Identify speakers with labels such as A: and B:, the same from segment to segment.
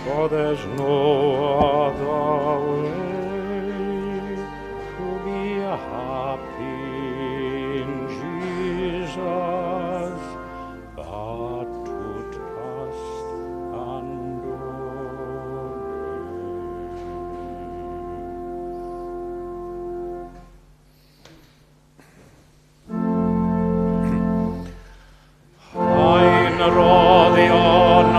A: for there's no other way to be happy in Jesus but to trust and obey. Ein roddion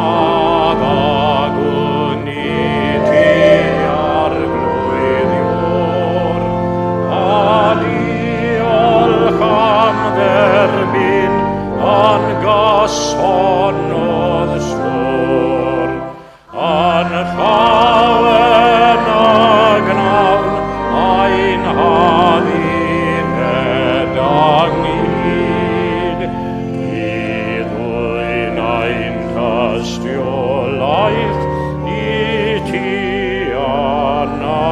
A: sonnodd stor, an llawen a gnawn, ein haddi medangid, iddwyn ein castiolaeth, I ti anabid.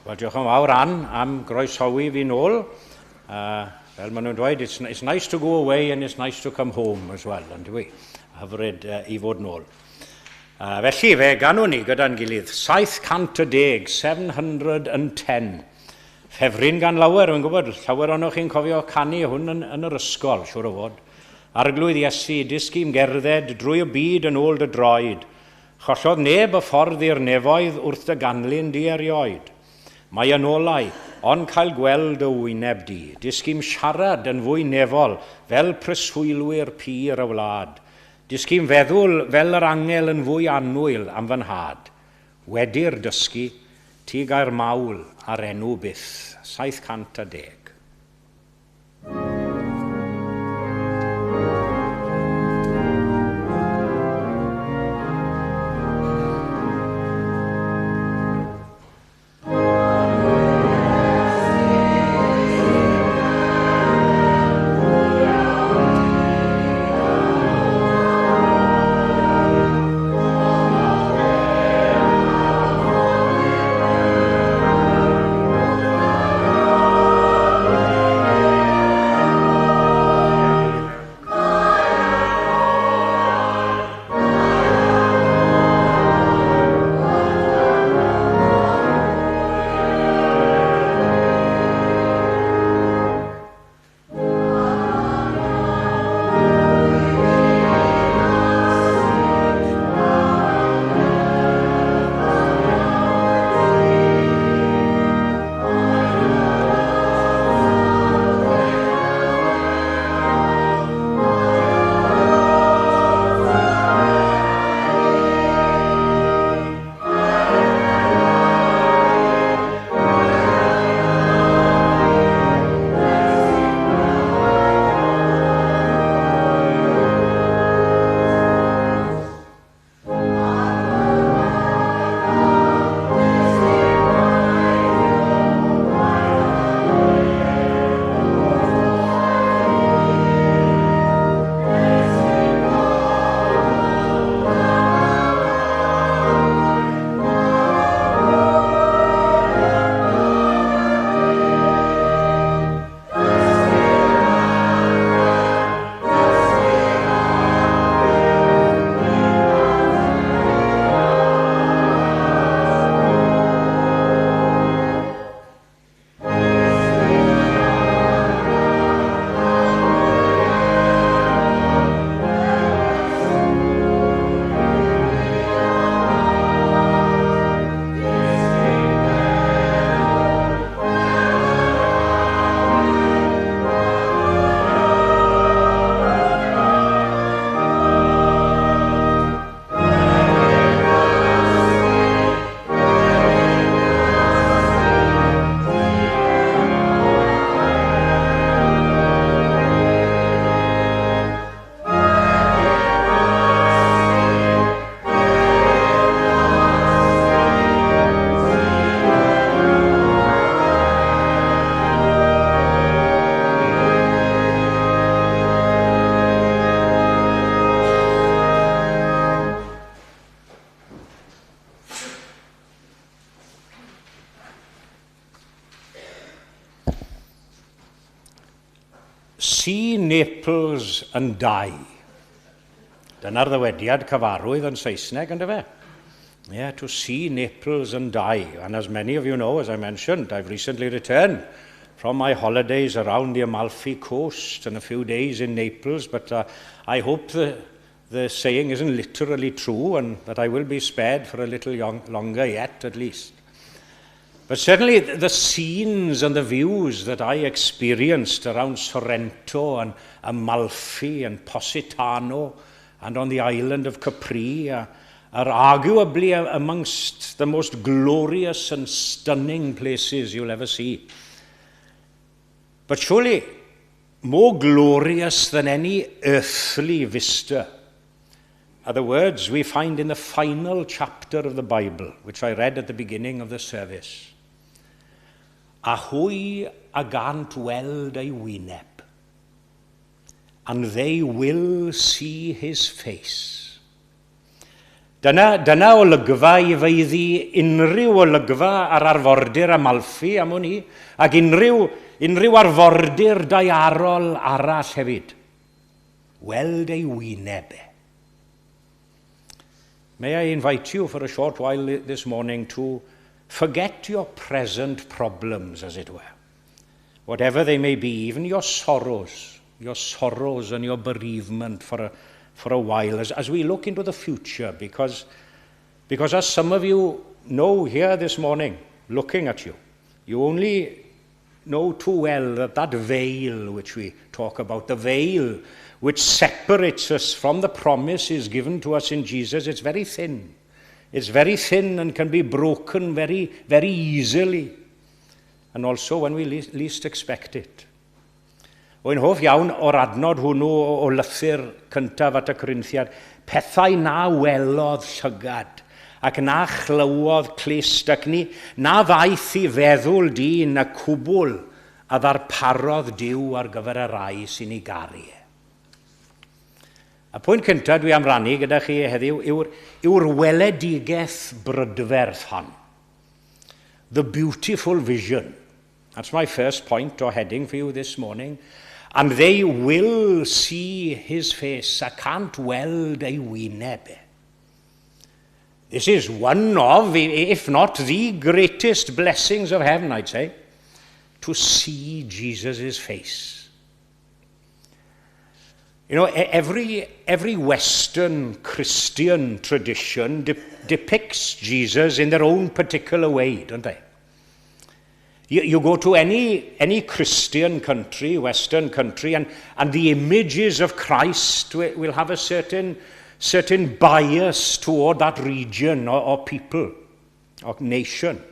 A: Wel, diolch yn fawr am groesawu fi nôl. Fel maen nhw'n dweud, it's nice to go away and it's nice to come home as well, ond dwi, hyfryd I fod nôl. Felly, fe ganwn ni gyda'n gilydd, 710, 710. Ffefryn gan lawer, yn gwybod, llawer o'ch chi'n cofio canu hwn yn yr ysgol, siwr o fod. Arglwydd Iesu, dysgu'n gerdded drwy y byd yn ôl dy droed. Chollodd neb y ffordd i'r nefoedd wrth dy ganlyn di erioed. Mae yn olau, ond cael gweld y wyneb di. Dysgu'n siarad yn fwy nefol, fel preswylwyr pyr y wlad. Dysgu'n feddwl fel yr angel yn fwy annwyl am fy nhad. Wedi'r dysgu, ti gair mawl ar enw byth, 710. see Naples and die. Dyna'r ddywediad cyfarwydd yn Saesneg, ynddo fe? Yeah, to see Naples and die. And as many of you know, as I mentioned, I've recently returned from my holidays around the Amalfi Coast and a few days in Naples, but I hope the saying isn't literally true and that I will be spared for a little longer yet, at least. But certainly the scenes and the views that I experienced around Sorrento and Amalfi and Positano and on the island of Capri are arguably amongst the most glorious and stunning places you'll ever see. But surely more glorious than any earthly vista are the words we find in the final chapter of the Bible, which I read at the beginning of the service. A hwy a gant weld ei wyneb, and they will see his face. Dyna olygfa I feiddi unrhyw olygfa ar arfordir Amalfi am hwn I, ac unrhyw arfordir daearol arall hefyd. Weld ei wyneb. May I invite you for a short while this morning to forget your present problems, as it were. Whatever they may be, even your sorrows and your bereavement for a while, as we look into the future, because as some of you know here this morning, looking at you, you only know too well that veil which we talk about, the veil which separates us from the promises given to us in Jesus, it's very thin. It's very thin and can be broken very, very easily. And also when we least expect it. Wy'n hoff iawn o'r adnod hwnnw o lythyr cyntaf at y Corinthiad, pethau na welodd llygad, ac na chlywod clust, ac na ddaeth I feddwl dyn y cwbl a ddarparodd Duw ar gyfer y rai sy'n I garu. Y pwynt cyntaf dwi am rannu gyda chi heddiw yw'r weledigaeth brydferth hon. The beautiful vision. That's my first point or heading for you this morning. And they will see his face. A cant weld ei wyneb. This is one of, if not the greatest blessings of heaven, I'd say, to see Jesus' face. You know, every Western Christian tradition depicts Jesus in their own particular way, don't they? You go to any Christian country, Western country, and the images of Christ will have a certain bias toward that region or people or nation.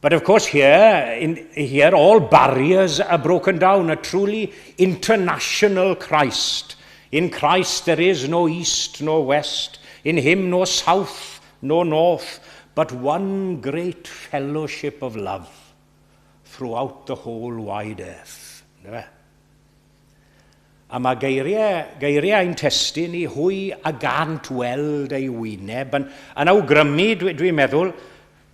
A: But of course here all barriers are broken down, a truly international Christ. In Christ there is no east nor west, in him no south nor north, but one great fellowship of love throughout the whole wide earth. A mae geiriau ein testyn I hwy a gant weld ei wyneb, yn awgrymu, dwi'n meddwl,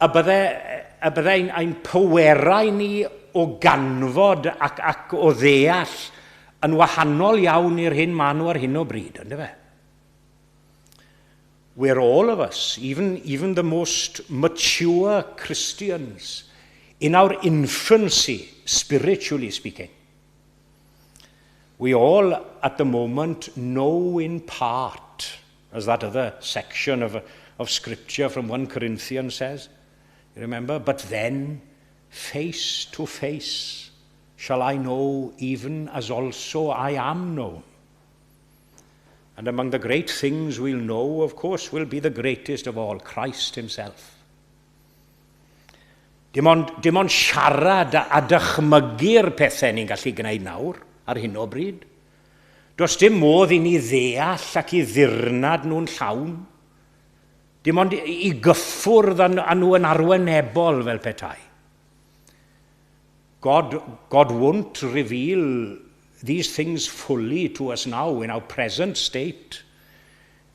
A: a byddai ein pwerau ni o ganfod ac o ddeall yn wahanol iawn i'r hyn maen nhw ar hyn o bryd, ynddo fe? We're all of us, even the most mature Christians, in our infancy, spiritually speaking, we all at the moment know in part, as that other section of scripture from 1 Corinthians says. You remember? But then, face to face, shall I know even as also I am known. And among the great things we'll know, of course, will be the greatest of all, Christ himself. Dim ond siarad a dychmygu'r pethau ni'n gallu gwneud nawr, ar hyn o bryd. Does dim modd I ni ddeall ac I ddirnad nhw'n llawn. Dim ond I gyffwrdd â nhw yn arwynebol fel petai. God won't reveal these things fully to us now in our present state.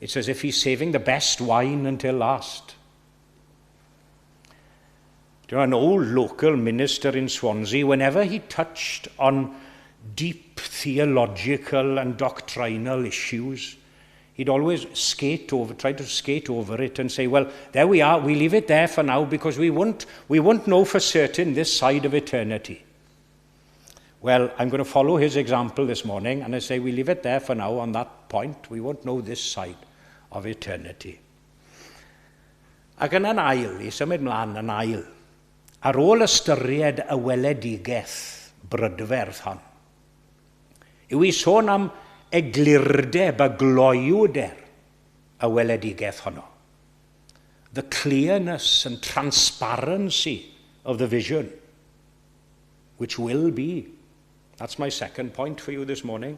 A: It's as if he's saving the best wine until last. You know, an old local minister in Swansea, whenever he touched on deep theological and doctrinal issues, he'd always try to skate over it and say, well, there we are, we leave it there for now because we won't know for certain this side of eternity. Well, I'm going to follow his example this morning, and I say we leave it there for now on that point. We won't know this side of eternity. Ac yn yn ail, I symud mlaen yn ail, ar ôl ystyried y weledigaeth brydferth hon, yw I sôn am eglurdeb, y gloiwder y weledigaeth honno. The clearness and transparency of the vision, which will be. That's my second point for you this morning.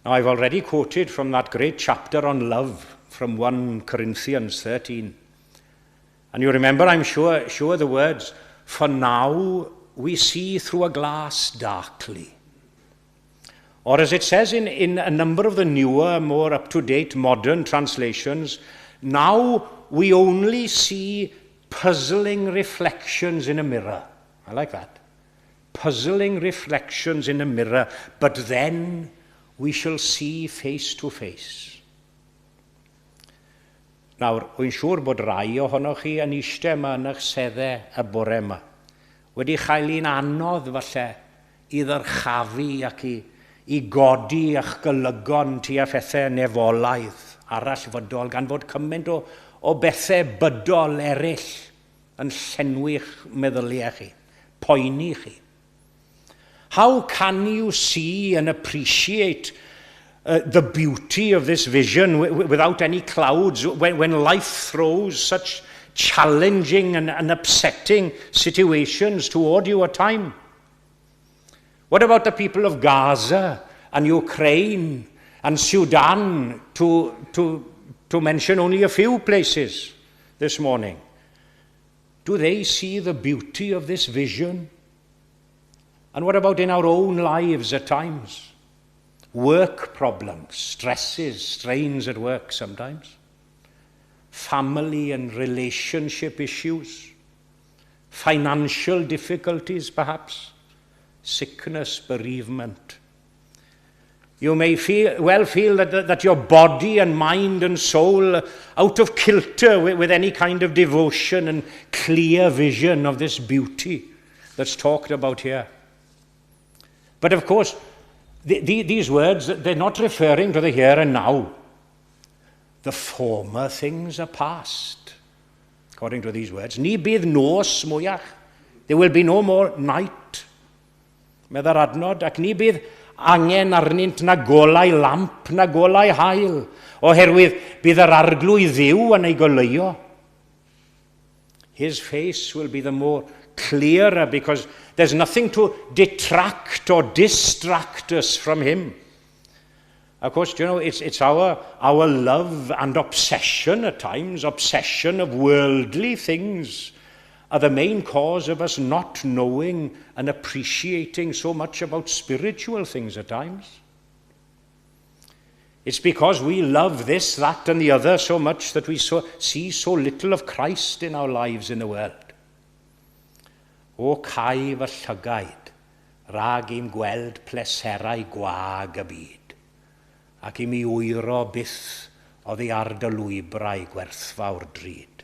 A: Now, I've already quoted from that great chapter on love from 1 Corinthians 13. And you remember, I'm sure the words, for now we see through a glass darkly. Or as it says in a number of the newer, more up-to-date modern translations, now we only see puzzling reflections in a mirror. I like that. Puzzling reflections in a mirror, but then we shall see face to face. Nawr, wy'n siŵr bod rai ohonoch chi yn eistedd yma yn eich seddau y bore yma wedi chael un anodd falle I ddyrchafu ac I godi eich golygon tua phethau nefolaidd arallfydol gan fod cymaint o bethau bydol eraill yn llenwi'ch meddyliau chi, poeni chi. How can you see and appreciate the beauty of this vision without any clouds when life throws such challenging and upsetting situations toward you at time? What about the people of Gaza and Ukraine and Sudan, to mention only a few places this morning? Do they see the beauty of this vision? And what about in our own lives at times? Work problems, stresses, strains at work sometimes. Family and relationship issues. Financial difficulties perhaps. Sickness, bereavement. You may well feel that your body and mind and soul are out of kilter with any kind of devotion and clear vision of this beauty that's talked about here. But of course, these words, they're not referring to the here and now. The former things are past, according to these words. Ni bydd nos mwyach. There will be no more night. Medda'r adnod, ac ni bydd angen arnynt na golau lamp, na golau hael, oherwydd bydd yr arglwydd ddiw yn ei goleuo. His face will be the more clearer because there's nothing to detract or distract us from him. Of course, you know, it's our love and obsession at times, obsession of worldly things, are the main cause of us not knowing and appreciating so much about spiritual things at times. It's because we love this, that, and the other so much that we see so little of Christ in our lives in the world. O cae fy llygaid, rag i'n gweld pleserau gwag y byd, ac i mi wyro byth oddi ar dy lwybrau gwerthfawr drud.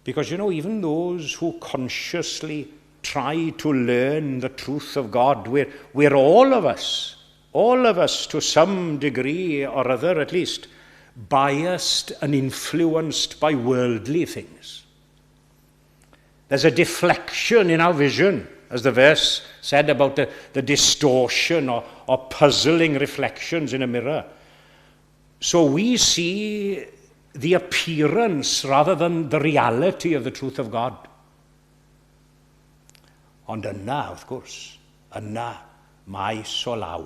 A: Because, you know, even those who consciously try to learn the truth of God, we're all of us to some degree or other at least, biased and influenced by worldly things. There's a deflection in our vision, as the verse said about the distortion or puzzling reflections in a mirror. So we see the appearance rather than the reality of the truth of God. Ond yna, of course, yna, maes o law.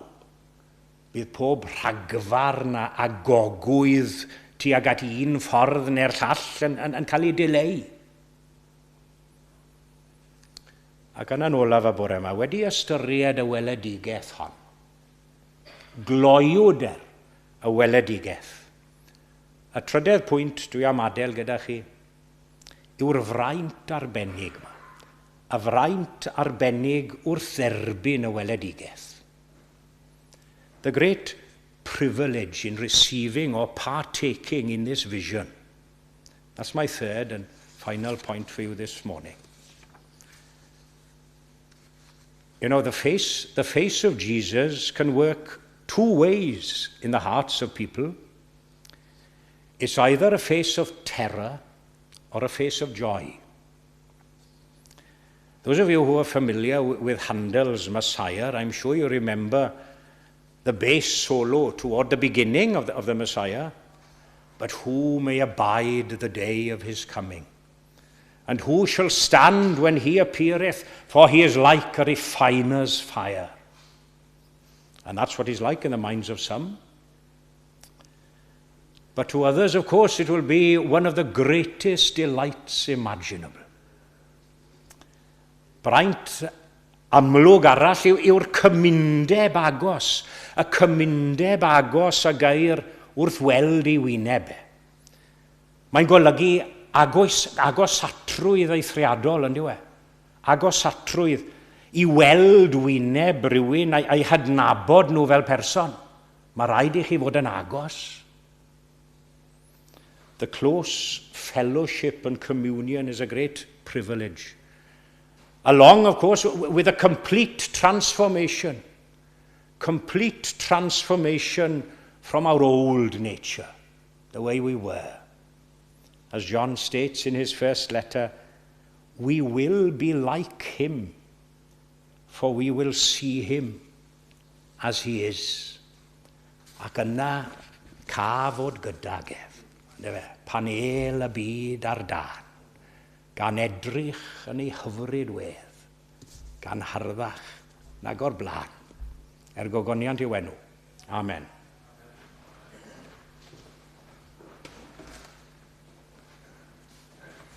A: Bydd pob rhagfar na agogwydd tuag at un ffordd neu'r llall yn cael ei dileu. Ac yna'n olaf y bore yma, wedi ystyried y weledigaeth hon, gloiwder y weledigaeth. Y trydydd pwynt dwi am adael gyda chi yw'r fraint arbennig yma. a fraint arbennig wrth dderbyn y weledigaeth. The great privilege in receiving or partaking in this vision. That's my third and final point for you this morning. You know, the face of Jesus can work two ways in the hearts of people. It's either a face of terror or a face of joy. Those of you who are familiar with Handel's Messiah, I'm sure you remember the bass solo toward the beginning of the Messiah. But who may abide the day of his coming? And who shall stand when he appeareth? For he is like a refiner's fire. And that's what he's like in the minds of some. But to others, of course, it will be one of the greatest delights imaginable. Braint amlwg arall yw'r cymundeb agos. Y cymundeb agos a gair wrth weld I wyneb. Mae'n golygu agosatrwydd eithriadol, yn diwe. Agosatrwydd I weld wyneb rhywun a'i hadnabod nhw fel person. Mae rhaid I chi fod yn agos. The close fellowship and communion is a great privilege. Along, of course, with a complete transformation from our old nature, the way we were. As John states in his first letter, we will be like him, for we will see him as he is. Ac yna ca fod gydagedd, pan el y byd ar dan, gan edrych yn ei hyfryd wedd, gan harddach nag o'r blaen, gogoniant I wenw. Amen.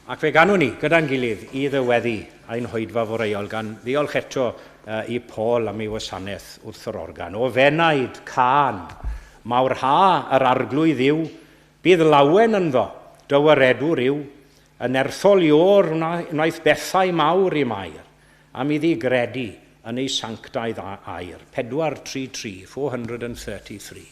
A: Ac fe ganwn ni, gyda'n gilydd, I ddyweddu ein hoedfa foreol, gan ddiolch eto I Paul am ei wasanaeth wrth yr organ. O fenaid, can, mawr ha yr arglwydd yw, bydd lawen ynddo, dywaredwr yw, yn erthol I o'r wnaeth bethau mawr I mair, am iddi gredu yn ei sanctaidd air. 433, 433.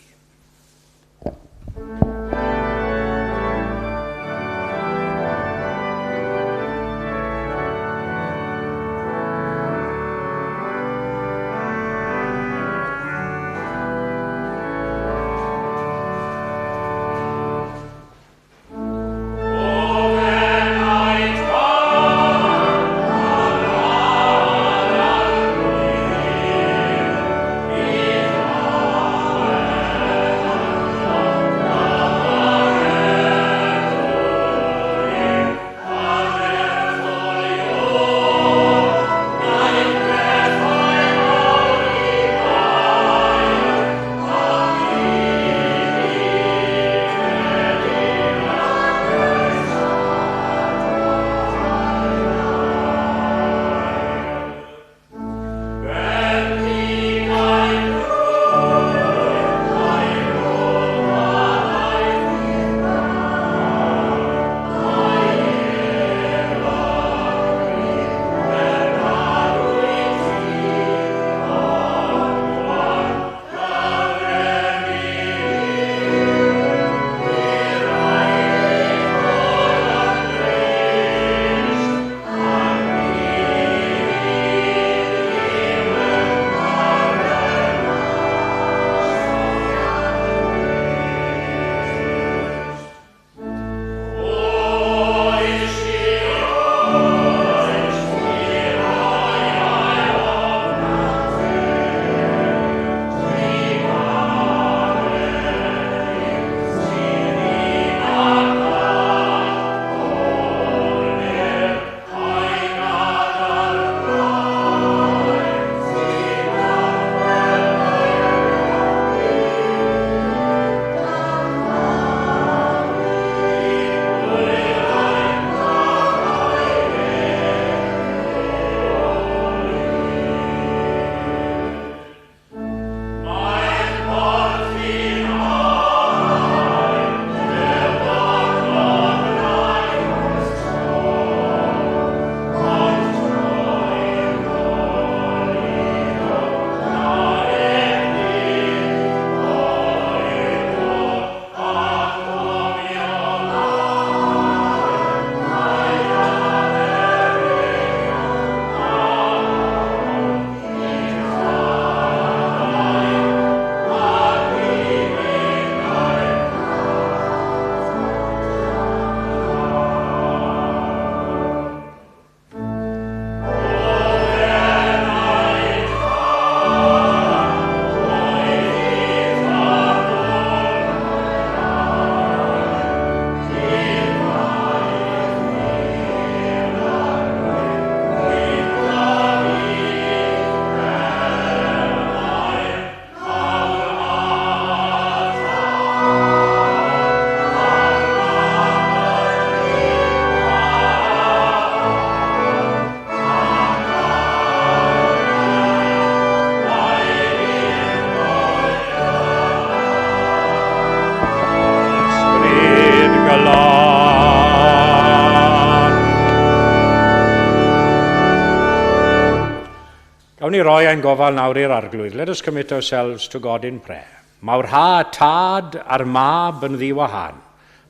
A: ni roi ein gofal nawr i'r arglwydd. Let us commit ourselves to God in prayer. Mawr ha tad a'r mab yn ddiwahan,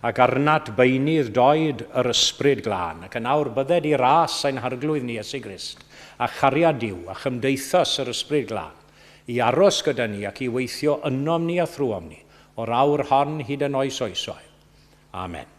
A: ac arnat beinydd doed yr ysbryd glân, ac yn awr bydded i ras ein harglwydd ni Iesu Grist, a chariad diw, a chymdeithas yr ysbryd glân, i aros gyda ni ac i weithio ynom ni a thrwom ni, o'r awr hon hyd yn oes oesoedd. Amen.